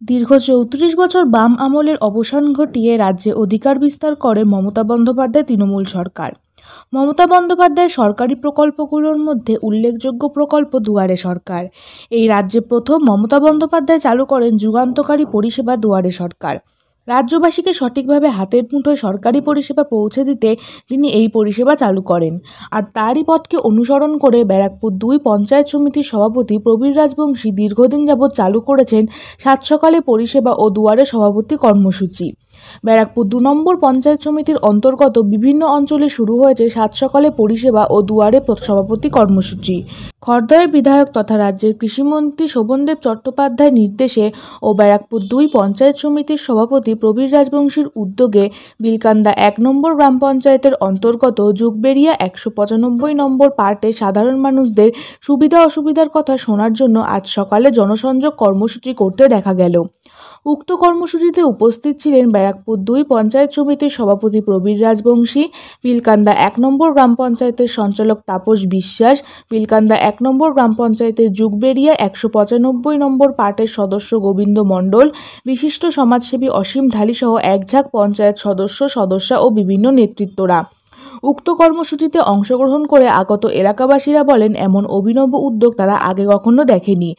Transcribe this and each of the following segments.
দীর্ঘ ৩৪ বছর বাম আমলের অবসান ঘটিয়ে রাজ্যে অধিকার বিস্তার করে মমতা বন্দ্যোপাধ্যায় তৃণমূল সরকার। মমতা বন্দ্যোপাধ্যায়ের সরকারি প্রকল্পগুলোর মধ্যে উল্লেখযোগ্য প্রকল্প দুয়ারে সরকার। এই রাজ্যে প্রথম মমতা বন্দ্যোপাধ্যায় চালু করেন যুগান্তকারী পরিষেবা দুয়ারে সরকার। রাজ্যবাসীকে সঠিকভাবে হাতের মুঠোয় সরকারি পরিষেবা পৌঁছে দিতে তিনি এই পরিষেবা চালু করেন। আর তারই পথকে অনুসরণ করে ব্যারাকপুর ২ পঞ্চায়েত সমিতির সভাপতি প্রবীর রাজবংশী দীর্ঘদিন যাবৎ চালু করেছেন সাত সকালে পরিষেবা ও দুয়ারে সভাপতি কর্মসূচি। ব্যারাকপুর ২ নম্বর পঞ্চায়েত সমিতির অন্তর্গত বিভিন্ন অঞ্চলে শুরু হয়েছে সাত সকালে পরিষেবা ও দুয়ারে সভাপতি কর্মসূচি। খড়দহের বিধায়ক তথা রাজ্যের কৃষিমন্ত্রী শোভনদেব চট্টোপাধ্যায়ের নির্দেশে ও ব্যারাকপুর ২ পঞ্চায়েত সমিতির সভাপতি প্রবীর রাজবংশীর উদ্যোগে বিলকান্দা ১ নম্বর গ্রাম পঞ্চায়েতের অন্তর্গত যুগবেড়িয়া ১৯৫ নম্বর পার্টে সাধারণ মানুষদের সুবিধা অসুবিধার কথা শোনার জন্য আজ সকালে জনসংযোগ কর্মসূচি করতে দেখা গেল। উক্ত কর্মসূচিতে উপস্থিত ছিলেন ব্যারাকপুর ২ পঞ্চায়েত সমিতির সভাপতি প্রবীর রাজবংশী, বিলকান্দা ১ নম্বর গ্রাম পঞ্চায়েতের সঞ্চালক তাপস বিশ্বাস, বিলকান্দা ১ নম্বর গ্রাম পঞ্চায়েতের যুগবেড়িয়া ১৯৫ নম্বর পার্টের সদস্য গোবিন্দ মণ্ডল, বিশিষ্ট সমাজসেবী অসীম ঢালি সহ একঝাঁক পঞ্চায়েত সদস্যা ও বিভিন্ন নেতৃত্বরা। উক্ত কর্মসূচিতে অংশগ্রহণ করে আগত এলাকাবাসীরা বলেন, এমন অভিনব উদ্যোগ তারা আগে কখনো দেখেনি।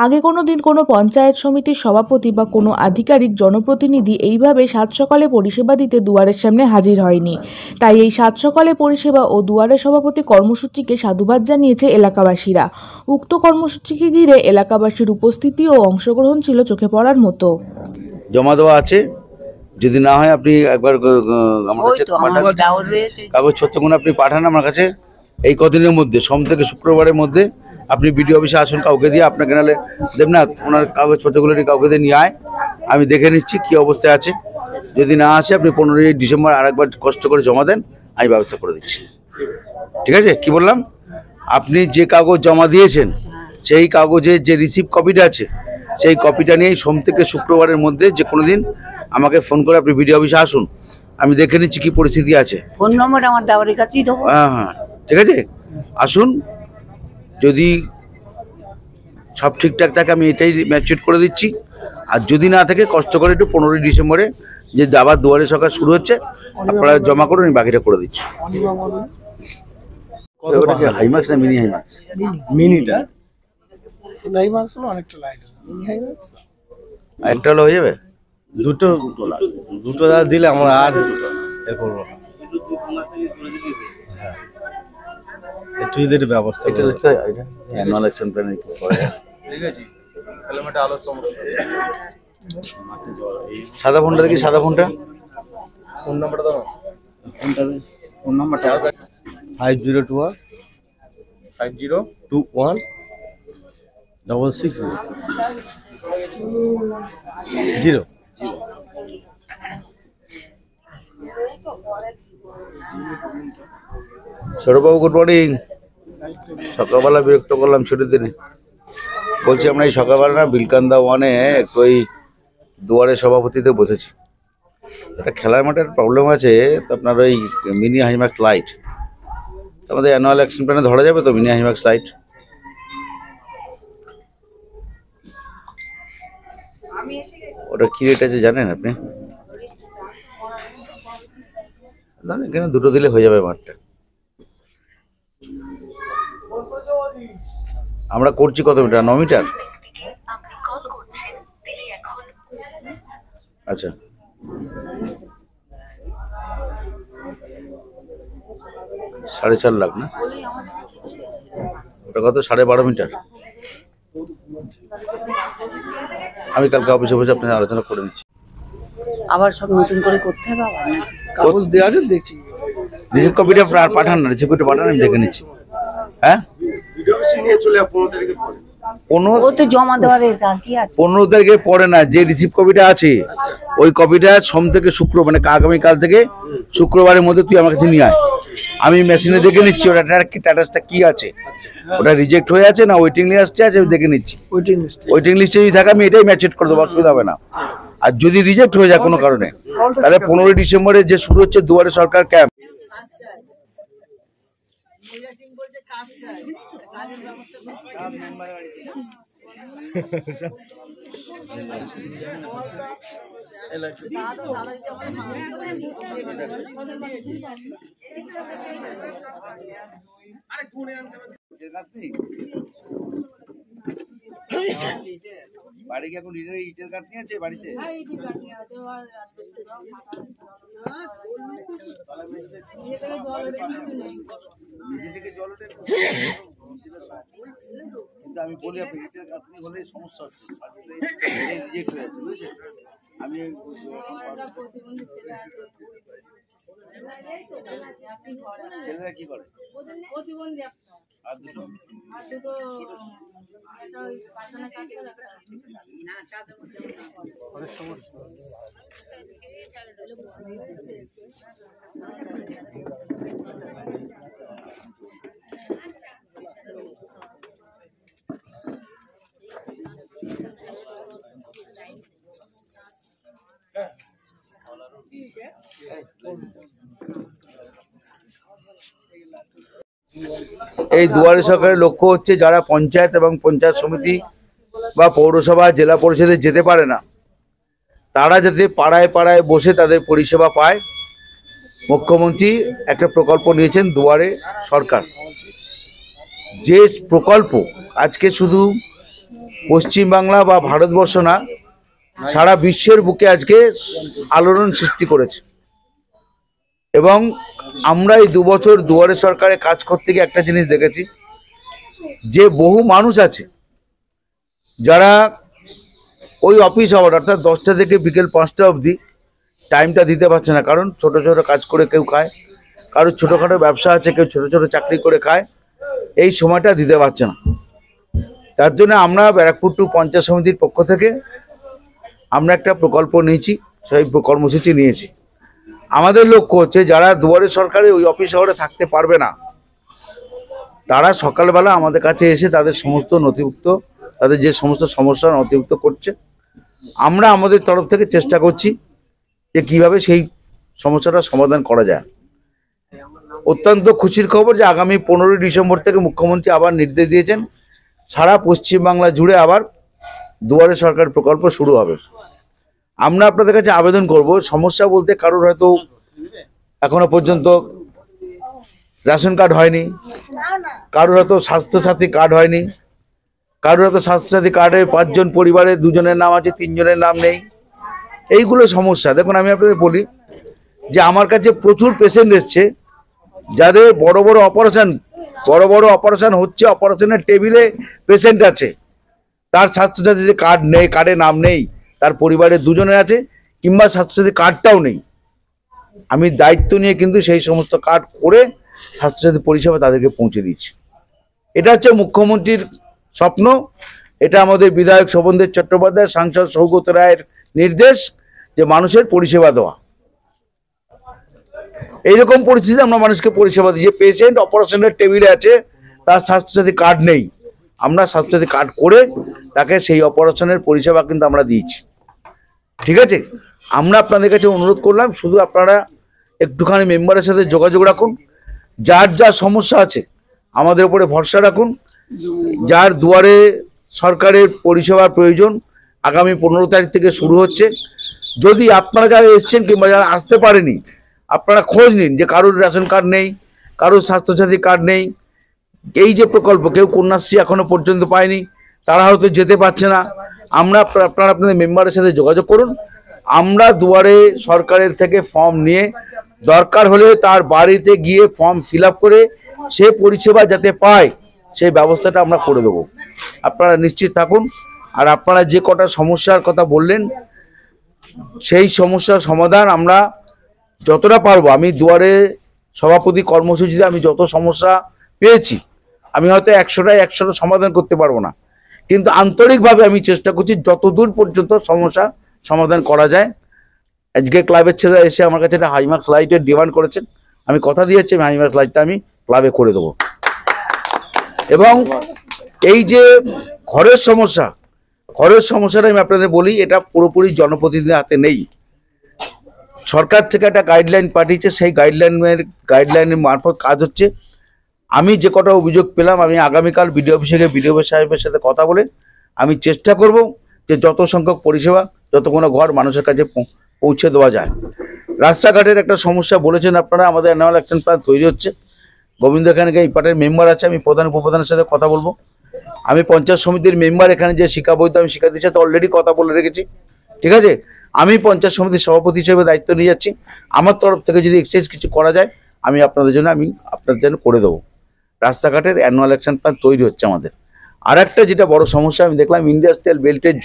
আগে কোনো দিন কোনো পঞ্চায়েত সমিতির সভাপতি বা কোনো আধিকারিক জনপ্রতিনিধি এইভাবে সাত সকালে পরিষেবা দিতে দুয়ারের সামনে হাজির হয়নি। তাই এই সাত সকালে পরিষেবা ও দুয়ারে সভাপতি কর্মসূচিকে সাধুবাদ জানিয়েছে এলাকাবাসীরা। উক্ত কর্মসূচিকে ঘিরে এলাকাবাসীর উপস্থিতি ও অংশগ্রহণ ছিল চোখে পড়ার মতো। জমা দেওয়া আছে, যদি না হয় আপনি একবার আমার কাছে কাগজপত্রগুলো আপনি পাঠান আমার কাছে। এই কদিনের মধ্যে সোম থেকে শুক্রবারের মধ্যে আপনি বিডিও অফিসে আসুন, কাউকে দিয়ে, আপনাকে নাহলে দেবনাথ ওনার কাগজপত্রগুলো কাউকে দিয়ে নিয়ে আয়, আমি দেখে নিচ্ছি কী অবস্থায় আছে। যদি না আসে আপনি 15ই ডিসেম্বর আরেকবার কষ্ট করে জমা দেন, আমি ব্যবস্থা করে দিচ্ছি। ঠিক আছে? কি বললাম, আপনি যে কাগজ জমা দিয়েছেন সেই কাগজের যে রিসিভ কপিটা আছে সেই কপিটা নিয়েই সোম থেকে শুক্রবারের মধ্যে যে কোনো দিন আমাকে ফোন করে আপনি বিডিও অফিসে আসুন, আমি দেখে নিচ্ছি কি পরিস্থিতি আছে। ফোন নম্বর আমার দেওয়ারের কাছেই দেবো। হ্যাঁ, ঠিক আছে, আসুন। যদি সব ঠিকঠাক থাকে আমি এটাই ম্যাচিউর করে দিচ্ছি, আর যদি না থাকে কষ্ট করে একটু 15ই ডিসেম্বরে যে আবার দুয়ারে সরকার শুরু হচ্ছে আপনারা জমা করুন, আমি বাকিটা করে দিচ্ছি। হাইমাক্স না মিনি হাইমাক্স? মিনিটা হাইমাক্স হলো অনেকটা লাইট, মিনি হাইমাক্স একটা হলে হয়ে যাবে। দুটো দিলে আমরা আর এ করবো না। একটু এদের ব্যবস্থা এটা লিখতে হয়, এটা অ্যানুয়াল অ্যাকশন প্ল্যানে কি করে? ঠিক আছে, হেলমেটে আলোর সমস্যা। সাদা ফোনটা দেখি, সাদা ফোনটা, ফোন নাম্বারটা দাও। ফোন নাম্বারটা 5021 5021 660 সৌরভবাবু গুড মর্নিং। সকালবেলা বিরক্ত করলাম ছুটির দিনে। বলছি আমরা এই সকালবেলা না বিলকান্দা 1-এ একটু ওই দুয়ারে সভাপতিতে বসেছি। একটা খেলার মাঠের প্রবলেম আছে, তো আপনার ওই মিনি হাইম্যাক্স লাইট আমাদের অ্যানুয়াল অ্যাকশন প্ল্যানে ধরা যাবে তো? মিনি হাইম্যাক্স লাইট ওটা কি রেট আছে জানেন আপনি? এখানে দুটো দিলে হয়ে যাবে মাঠটা। আমরা করছি কত মিটার? 9 মিটার। আচ্ছা, $4.5 লাখ না? ওটা কত? 12.5 মিটার। আমি কালকে অফিসে বসে আপনার আলোচনা করে নিচ্ছি। আবার সব নতুন করে করতে হবে। আবার কাগজ দেওয়া আছে, দেখছি। রিসিভ কপিটা পাঠান না, রিসিভ কপিটা পাঠান, আমি দেখে নিচ্ছি। হ্যাঁ, ভিডিও অফিসে নিয়ে চলে 15 তারিখে পরে। 15 জমা দেওয়ার আর কি আছে? 15 তারিখে পরে না, যে রিসিভ কপিটা আছে ওই কপিটা সোম থেকে শুক্র মানে আগামীকাল থেকে শুক্রবারের মধ্যে তুই আমার কাছে নিয়ে আয়, আমি মেশিনে দেখে নিচ্ছি ওটা কি স্ট্যাটাসটা কি আছে, ওটা রিজেক্ট হয়ে আছে না ওয়েটিং লিস্টে আছে, আমি দেখে নিচ্ছি। ওয়েটিং লিস্টে যদি থাকে আমি এটাই ম্যাচেট করে দেবো, অসুবিধা হবে না। আর যদি রিজেক্ট হয়ে যায় কোনো কারণে, তাহলে 15ই ডিসেম্বরে যে শুরু হচ্ছে দুয়ারে সরকার ক্যাম্প, বাড়ি কি এখন ইটের কাঠ নিয়েছে বাড়িতে? কিন্তু আমি বলি আপনি ইটের কাঠনি হলে সমস্যা হচ্ছে, রিজেক্ট হয়ে যাচ্ছে, বুঝেছেন? আমি ছেলেরা কি করে? আর দুটো এই দুয়ারে সরকারের লক্ষ্য হচ্ছে যারা পঞ্চায়েত এবং পঞ্চায়েত সমিতি বা পৌরসভা জেলা পরিষদে যেতে পারে না, তারা যাতে পাড়ায় পাড়ায় বসে তাদের পরিষেবা পায়। মুখ্যমন্ত্রী একটা প্রকল্প নিয়েছেন দুয়ারে সরকার, যে প্রকল্প আজকে শুধু পশ্চিমবাংলা বা ভারতবর্ষ না, সারা বিশ্বের বুকে আজকে আলোড়ন সৃষ্টি করেছে। এবং আমরা এই 2 বছর দুয়ারে সরকারে কাজ করতে গিয়ে একটা জিনিস দেখেছি, যে বহু মানুষ আছে যারা ওই অফিস আওয়ার অর্থাৎ 10টা থেকে বিকেল 5টা অবধি টাইমটা দিতে পারছে না, কারণ ছোট ছোট কাজ করে কেউ খায়, কারোর ছোটোখাটো ব্যবসা আছে, কেউ ছোট ছোট চাকরি করে খায়, এই সময়টা দিতে পারছে না। তার জন্য আমরা ব্যারাকপুর 2 পঞ্চায়েত সমিতির পক্ষ থেকে আমরা একটা প্রকল্প নিয়েছি, সেই কর্মসূচি নিয়েছি। আমাদের লক্ষ্য হচ্ছে যারা দুয়ারে সরকারে ওই অফিস আওয়ারে থাকতে পারবে না, তারা সকালবেলা আমাদের কাছে এসে তাদের সমস্ত নথিভুক্ত, তাদের যে সমস্ত সমস্যা নথিভুক্ত করছে, আমরা আমাদের তরফ থেকে চেষ্টা করছি যে কিভাবে সেই সমস্যাটা সমাধান করা যায়। অত্যন্ত খুশির খবর যে আগামী 15ই ডিসেম্বর থেকে মুখ্যমন্ত্রী আবার নির্দেশ দিয়েছেন, সারা পশ্চিমবাংলা জুড়ে আবার দুয়ারে সরকার প্রকল্প শুরু হবে। আমরা আপনাদের কাছে আবেদন করব, সমস্যা বলতে কারোর হয়তো এখনো পর্যন্ত রেশন কার্ড হয়নি, কারোর হয়তো স্বাস্থ্যসাথী কার্ড হয়নি, কারোর হয়তো স্বাস্থ্যসাথী কার্ডে 5 জন পরিবারে 2 জনের নাম আছে, 3 জনের নাম নেই। এইগুলো সমস্যা। দেখুন, আমি আপনাদের বলি যে আমার কাছে প্রচুর পেশেন্ট এসছে যাদের বড় বড় অপারেশন হচ্ছে, অপারেশনের টেবিলে পেশেন্ট আছে, তার স্বাস্থ্যসাথী কার্ড নেই, কার্ডে নাম নেই, তার পরিবারের 2 জনের আছে, কিংবা স্বাস্থ্যসাথী কার্ডটাও নেই। আমি দায়িত্ব নিয়ে কিন্তু সেই সমস্ত কার্ড করে স্বাস্থ্যসাথী পরিষেবা তাদেরকে পৌঁছে দিচ্ছি। এটা হচ্ছে মুখ্যমন্ত্রীর স্বপ্ন, এটা আমাদের বিধায়ক শোভনদেব চট্টোপাধ্যায়, সাংসদ সৌগত রায়ের নির্দেশ যে মানুষের পরিষেবা দেওয়া। এইরকম পরিস্থিতিতে আমরা মানুষকে পরিষেবা দিই, যে পেশেন্ট অপারেশনের টেবিলে আছে, তার স্বাস্থ্যসাথী কার্ড নেই, আমরা স্বাস্থ্যসাথী কার্ড করে তাকে সেই অপারেশনের পরিষেবা কিন্তু আমরা দিয়েছি। ঠিক আছে, আমরা আপনাদের কাছে অনুরোধ করলাম, শুধু আপনারা একটুখানি মেম্বারের সাথে যোগাযোগ রাখুন, যার যা সমস্যা আছে আমাদের উপরে ভরসা রাখুন। যার দুয়ারে সরকারের পরিষেবার প্রয়োজন আগামী 15 তারিখ থেকে শুরু হচ্ছে। যদি আপনারা যারা এসছেন কিংবা যারা আসতে পারেনি, আপনারা খোঁজ নিন যে কারোর রেশন কার্ড নেই, কারোর স্বাস্থ্যসাথী কার্ড নেই, এই যে প্রকল্প কেউ কন্যাশ্রী এখনো পর্যন্ত পায়নি, তারা হয়তো যেতে পারছে না। আপনারা আপনাদের মেম্বারের সাথে যোগাযোগ করুন, আমরা দুয়ারে সরকারের থেকে ফর্ম নিয়ে দরকার হলে তার বাড়িতে গিয়ে ফর্ম ফিল আপ করে সে পরিষেবা যাতে পায় সেই ব্যবস্থাটা আমরা করে দেবো। আপনারা নিশ্চিত থাকুন। আর আপনারা যে কটা সমস্যার কথা বললেন, সেই সমস্যার সমাধান আমরা যতটা পারবো, আমি দুয়ারে সভাপতি কর্মসূচিতে আমি যত সমস্যা পেয়েছি, আমি হয়তো 100টা সমাধান করতে পারবো না, কিন্তু আন্তরিকভাবে আমি চেষ্টা করছি যতদূর পর্যন্ত সমস্যা সমাধান করা যায়। আজকে ক্লাবের ছেলেরা এসে আমার কাছে একটা হাইমার্কস লাইটের ডিমান্ড করেছেন, আমি কথা দিয়েছি আমি হাইমার্কস লাইটটা আমি ক্লাবে করে দেবো। এবং এই যে ঘরের সমস্যাটা আমি আপনাদের বলি, এটা পুরোপুরি জনপ্রতিনিধির হাতে নেই। সরকার থেকে একটা গাইডলাইন পাঠিয়েছে, সেই গাইডলাইনের মারফত কাজ হচ্ছে। আমি যে কটা অভিযোগ পেলাম, আমি আগামীকাল বিডিও অফিসে গিয়ে বিডিও সাহেবের সাথে কথা বলে আমি চেষ্টা করব যে যত সংখ্যক পরিষেবা, যত কোনো ঘর মানুষের কাছে পৌঁছে দেওয়া যায়। রাস্তাঘাটের একটা সমস্যা বলেছেন আপনারা, আমাদের অ্যানুয়াল অ্যাকশন প্ল্যান তৈরি হচ্ছে। গোবিন্দ এখানে এই পার্টির মেম্বার আছে, আমি প্রধান উপপ্রধানের সাথে কথা বলবো। আমি পঞ্চায়েত সমিতির মেম্বার, এখানে যে শিক্ষা বৈধ আমি শিক্ষার্থীর সাথে অলরেডি কথা বলে রেখেছি, ঠিক আছে। আমি পঞ্চায়েত সমিতির সভাপতি হিসেবে দায়িত্ব নিয়ে যাচ্ছি। আমার তরফ থেকে যদি এক্সারসাইজ কিছু করা যায় আমি আপনাদের জন্য করে দেবো। রাস্তাঘাটের অ্যানুয়াল অ্যাকশন প্ল্যান তৈরি হচ্ছে আমাদের। আর একটা যেটা বড় সমস্যা আমি দেখলাম, ইন্ডাস্ট্রিয়াল বেল্টের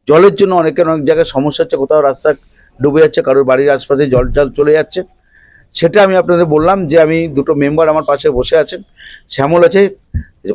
জলের জন্য অনেক জায়গায় সমস্যা হচ্ছে। কোথাও রাস্তা ডুবে যাচ্ছে, কারোর বাড়ির আশপাশে জল চলে যাচ্ছে। সেটা আমি আপনাদের বললাম যে আমি দুটো মেম্বার আমার পাশে বসে আছেন, শ্যামল আছে,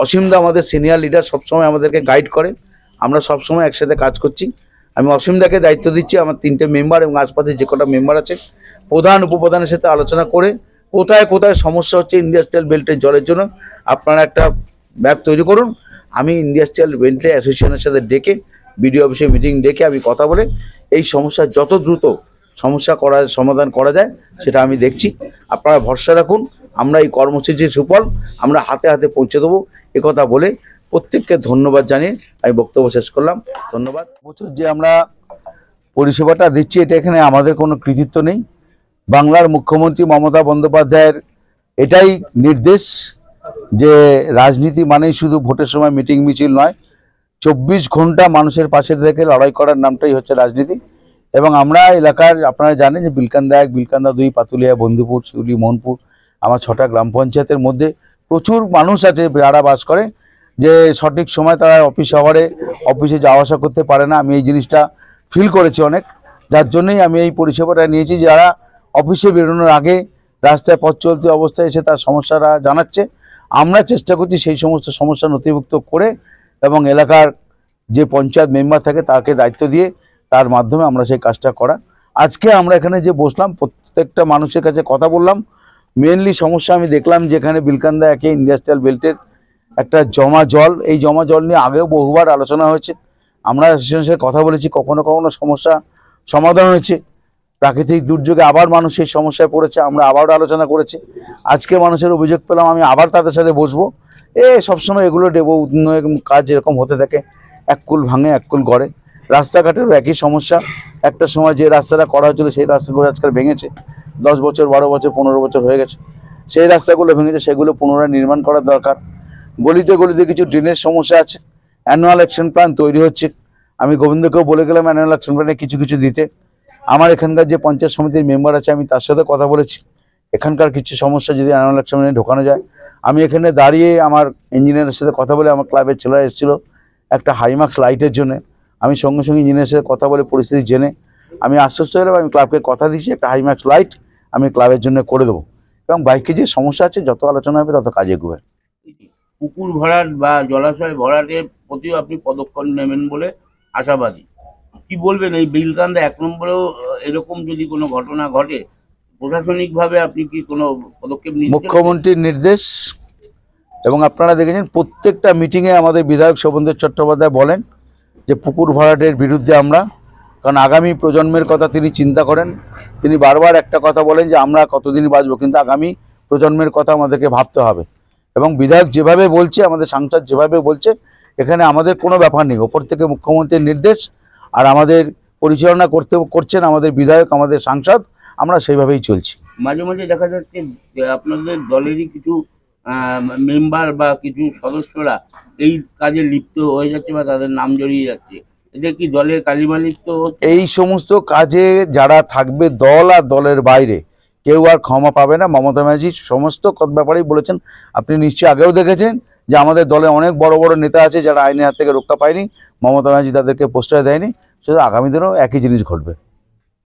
অসীমদা আমাদের সিনিয়র লিডার, সবসময় আমাদেরকে গাইড করে। আমরা সবসময় একসাথে কাজ করছি। আমি অসীমদাকে দায়িত্ব দিচ্ছি, আমার 3টে মেম্বার এবং আশপাশে যে কটা মেম্বার আছে প্রধান উপপ্রধানের সাথে আলোচনা করে কোথায় কোথায় সমস্যা হচ্ছে ইন্ডাস্ট্রিয়াল বেল্টের জলের জন্য আপনারা একটা ম্যাপ তৈরি করুন। আমি ইন্ডাস্ট্রিয়াল বেল্ট অ্যাসোসিয়েশনের সাথে ডেকে, বিডিও অফিসে মিটিং ডেকে আমি কথা বলে এই সমস্যা যত দ্রুত সমাধান করা যায় সেটা আমি দেখছি। আপনারা ভরসা রাখুন, আমরা এই কর্মসূচির সুফল আমরা হাতে হাতে পৌঁছে দেবো, একথা বলে প্রত্যেককে ধন্যবাদ জানিয়ে আমি বক্তব্য শেষ করলাম। ধন্যবাদ। বছর যে আমরা পরিষেবাটা দিচ্ছি এটা এখানে আমাদের কোনো কৃতিত্ব নেই। বাংলার মুখ্যমন্ত্রী মমতা বন্দ্যোপাধ্যায়ের এটাই নির্দেশ যে রাজনীতি মানেই শুধু ভোটের সময় মিটিং মিছিল নয়, 24 ঘন্টা মানুষের পাশে থেকে লড়াই করার নামটাই হচ্ছে রাজনীতি। এবং আমরা এলাকার, আপনারা জানেন যে বিলকান্দা 1, বিলকান্দা 2, পাতুলিয়া, বন্ধুপুর, শিউলি, মোহনপুর, আমার 6টা গ্রাম পঞ্চায়েতের মধ্যে প্রচুর মানুষ আছে যারা বাস করে যে সঠিক সময় তারা অফিসে যাওয়া আসা করতে পারে না। আমি এই জিনিসটা ফিল করেছি অনেক, যার জন্যই আমি এই পরিষেবাটা নিয়েছি। যারা অফিসে বেরোনোর আগে রাস্তায় পথ চলতি অবস্থায় এসে তার সমস্যাটা জানাচ্ছে, আমরা চেষ্টা করছি সেই সমস্ত সমস্যা নথিভুক্ত করে এবং এলাকার যে পঞ্চায়েত মেম্বার থাকে তাকে দায়িত্ব দিয়ে তার মাধ্যমে আমরা সেই কাজটা করা। আজকে আমরা এখানে যে বসলাম প্রত্যেকটা মানুষের কাছে কথা বললাম। মেনলি সমস্যা আমি দেখলাম যেখানে বিলকান্দা 1 ইন্ডাস্ট্রিয়াল বেল্টের একটা জমা জল, এই জমা জল নিয়ে আগেও বহুবার আলোচনা হয়েছে। আমরা অ্যাসোসিয়েশনের সাথে কথা বলেছি, কখনো কখনো সমস্যা সমাধান হয়েছে। প্রাকৃতিক দুর্যোগে আবার মানুষ এই সমস্যায় পড়েছে, আমরা আবারও আলোচনা করেছি। আজকে মানুষের অভিযোগ পেলাম, আমি আবার তাদের সাথে বসবো। সবসময় এগুলো উন্নয়ন কাজ এরকম হতে থাকে, এক কুল ভাঙে এক কুল গড়ে। রাস্তাঘাটেরও একই সমস্যা। একটা সময় যে রাস্তাটা করা হয়েছিল সেই রাস্তাগুলো আজকাল ভেঙেছে, 10 বছর 12 বছর 15 বছর হয়ে গেছে। সেই রাস্তাগুলো ভেঙেছে, সেগুলো পুনরায় নির্মাণ করার দরকার। গলিতে গলিতে কিছু ড্রেনের সমস্যা আছে। অ্যানুয়াল অ্যাকশন প্ল্যান তৈরি হচ্ছে। আমি গোবিন্দকেও বলে গেলাম অ্যানুয়াল অ্যাকশন প্ল্যানে কিছু কিছু দিতে। আমার এখানকার যে পঞ্চায়েত সমিতির মেম্বার আছে আমি তার সাথে কথা বলেছি, এখানকার কিছু সমস্যা যদি অ্যানুয়াল অ্যাকশন প্ল্যানে ঢোকানো যায়। আমি এখানে দাঁড়িয়ে আমার ইঞ্জিনিয়ারের সাথে কথা বলে, আমার ক্লাবের ছেলেরা এসেছিলো একটা হাইমাক্স লাইটের জন্য, আমি সঙ্গে সঙ্গে ইঞ্জিনিয়ারের সাথে কথা বলে পরিস্থিতি জেনে আমি আশ্বস্ত হলাম। আমি ক্লাবকে কথা দিচ্ছি একটা হাইমাক্স লাইট আমি ক্লাবের জন্য করে দেবো, এবং বাইকে যে সমস্যা আছে যত আলোচনা হবে তত কাজে এগোবে। পুকুর ভরাট বা জলাশয় ভরাটের প্রতিও আপনি পদক্ষেপ নেবেন বলে আশাবাদী। কি বলবেন এই বিলকান্দা 1 নম্বরেও এরকম যদি কোনো ঘটনা ঘটে প্রশাসনিকভাবে আপনি কি কোনো পদক্ষেপ নিচ্ছেন? মুখ্যমন্ত্রীর নির্দেশ, এবং আপনারা দেখেছেন প্রত্যেকটা মিটিংয়ে আমাদের বিধায়ক শোভনদেব চট্টোপাধ্যায় বলেন যে পুকুর ভরাটের বিরুদ্ধে আমরা, কারণ আগামী প্রজন্মের কথা তিনি চিন্তা করেন। তিনি বারবার একটা কথা বলেন যে আমরা কতদিন বাঁচবো, কিন্তু আগামী প্রজন্মের কথা আমাদেরকে ভাবতে হবে। এবং বিধায়ক যেভাবে বলছে, আমাদের সাংসদ যেভাবে বলছে, এখানে আমাদের কোনো ব্যাপার নেই। ওপর থেকে মুখ্যমন্ত্রীর নির্দেশ আর আমাদের পরিচালনা করছেন আমাদের বিধায়ক, আমাদের সাংসদ, আমরা সেইভাবেই চলছি। মাঝে মাঝে দেখা যাচ্ছে যে আপনাদের দলেরই কিছু মেম্বার বা কিছু সদস্যরা এই কাজে লিপ্ত হয়ে যাচ্ছে বা তাদের নাম জড়িয়ে যাচ্ছে, এটা কি দলের কালিমালিপ্ত? এই সমস্ত কাজে যারা থাকবে দল আর দলের বাইরে কেউ আর ক্ষমা পাবে না। মমতা ব্যানার্জি সমস্ত ব্যাপারেই বলেছেন। আপনি নিশ্চয়ই আগেও দেখেছেন যে আমাদের দলে অনেক বড় বড় নেতা আছে যারা আইনের হাত থেকে রক্ষা পায়নি, মমতা ব্যানার্জি তাদেরকে প্রশ্রয় দেয়নি। সেটা আগামী দিনেও একই জিনিস ঘটবে।